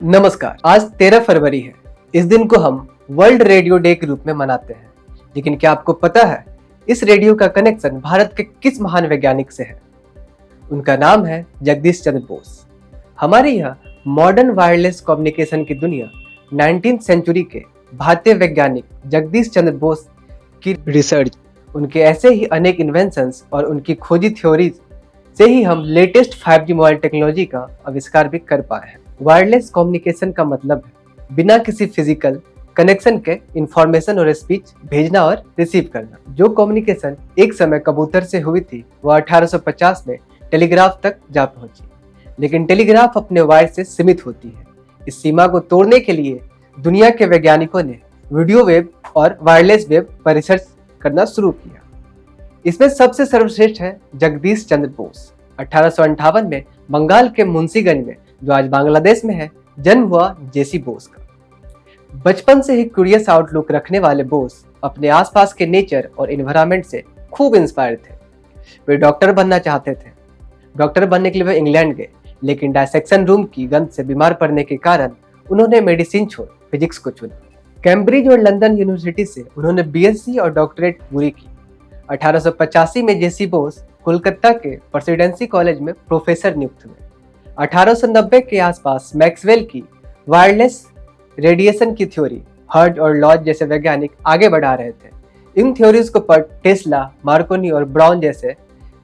नमस्कार। आज 13 फरवरी है। इस दिन को हम वर्ल्ड रेडियो डे के रूप में मनाते हैं। लेकिन क्या आपको पता है इस रेडियो का कनेक्शन भारत के किस महान वैज्ञानिक से है? उनका नाम है जगदीश चंद्र बोस। हमारी यह मॉडर्न वायरलेस कम्युनिकेशन की दुनिया 19th सेंचुरी के भारतीय वैज्ञानिक जगदीश चंद्र बोस की रिसर्च, उनके ऐसे ही अनेक इन्वेंशंस और उनकी खोजी थ्योरीज से ही हम लेटेस्ट 5G मोबाइल टेक्नोलॉजी का आविष्कार भी कर पाए हैं। वायरलेस कम्युनिकेशन का मतलब है बिना किसी फिजिकल कनेक्शन के इंफॉर्मेशन और स्पीच भेजना और रिसीव करना। जो कम्युनिकेशन एक समय कबूतर से हुई थी वह 1850 में टेलीग्राफ तक जा पहुंची, लेकिन टेलीग्राफ अपने वायर से सीमित होती है। इस सीमा को तोड़ने के लिए दुनिया के वैज्ञानिकों ने वीडियो वेव और वायरलेस वेव पर रिसर्च करना शुरू किया। इसमें सबसे सर्वश्रेष्ठ है जगदीश चंद्र बोस। 1858 में बंगाल के मुंशीगंज में, जो आज बांग्लादेश में है, जन्म हुआ जेसी बोस का। बचपन से ही क्यूरियस आउटलुक रखने वाले बोस अपने आसपास के नेचर और एनवायरनमेंट से खूब इंस्पायर थे। वे डॉक्टर बनना चाहते थे। डॉक्टर बनने के लिए वे इंग्लैंड गए, लेकिन डायसेक्शन रूम की गंध से बीमार पड़ने के कारण उन्होंने मेडिसिन छोड़ फिजिक्स को चुना। कैम्ब्रिज और लंदन यूनिवर्सिटी से उन्होंने बीएससी और डॉक्टरेट पूरी की। 1885 में जेसी बोस कोलकाता के प्रेसिडेंसी कॉलेज में प्रोफेसर नियुक्त हुए। 1890 के आसपास मैक्सवेल की वायरलेस रेडिएशन की थ्योरी हर्ट और लॉज जैसे वैज्ञानिक आगे बढ़ा रहे थे। इन थ्योरीज को पढ़ टेस्ला, मार्कोनी और ब्राउन जैसे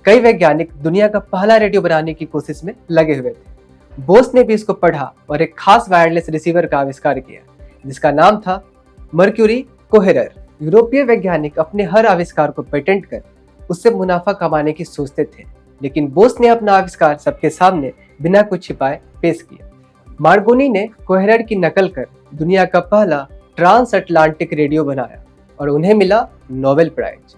कई वैज्ञानिक दुनिया का पहला रेडियो बनाने की कोशिश में लगे हुए थे। बोस ने भी इसको पढ़ा और एक खास वायरलेस रिसीवर का आविष्कार किया, जिसका नाम था मर्क्यूरी कोहेरर। यूरोपीय वैज्ञानिक अपने हर आविष्कार को पेटेंट कर उससे मुनाफा कमाने की सोचते थे, लेकिन बोस ने अपना आविष्कार सबके सामने बिना कुछ छिपाए पेश किया। मार्कोनी ने कोहेरर की नकल कर दुनिया का पहला ट्रांस अटलांटिक रेडियो बनाया और उन्हें मिला नोबेल प्राइज।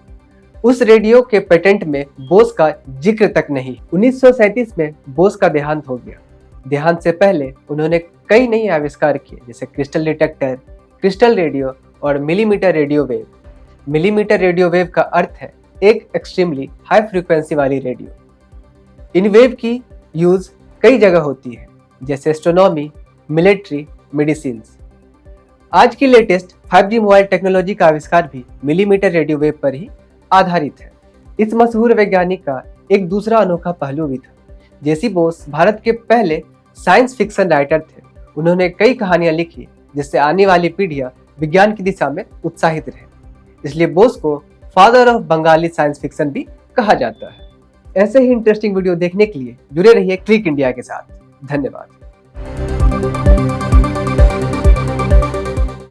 उस रेडियो के पेटेंट में बोस का जिक्र तक नहीं। 1937 में बोस का देहांत हो गया। देहांत से पहले उन्होंने कई नए आविष्कार किए, जैसे क्रिस्टल डिटेक्टर, क्रिस्टल रेडियो और millimetre radio wave. Millimetre radio wave का अर्थ है एक एक्सट्रीमली हाई फ्रीक्वेंसी वाली रेडियो। इन वेव की यूज कई जगह होती है, जैसे एस्ट्रोनॉमी, मिलिट्री, मेडिसिन। आज की लेटेस्ट 5G मोबाइल टेक्नोलॉजी का आविष्कार भी मिलीमीटर रेडियो वेव पर ही आधारित है। इस मशहूर वैज्ञानिक का एक दूसरा अनोखा पहलू भी था। जेसी बोस भारत के पहले साइंस फिक्शन राइटर थे। उन्होंने कई कहानियां लिखी जिससे आने वाली पीढ़ियां विज्ञान की दिशा में उत्साहित रहे। इसलिए बोस को father of Bengali science fiction भी कहा जाता है। ऐसे ही इंटरेस्टिंग वीडियो देखने के लिए जुड़े रहिए क्लिक इंडिया के साथ। धन्यवाद।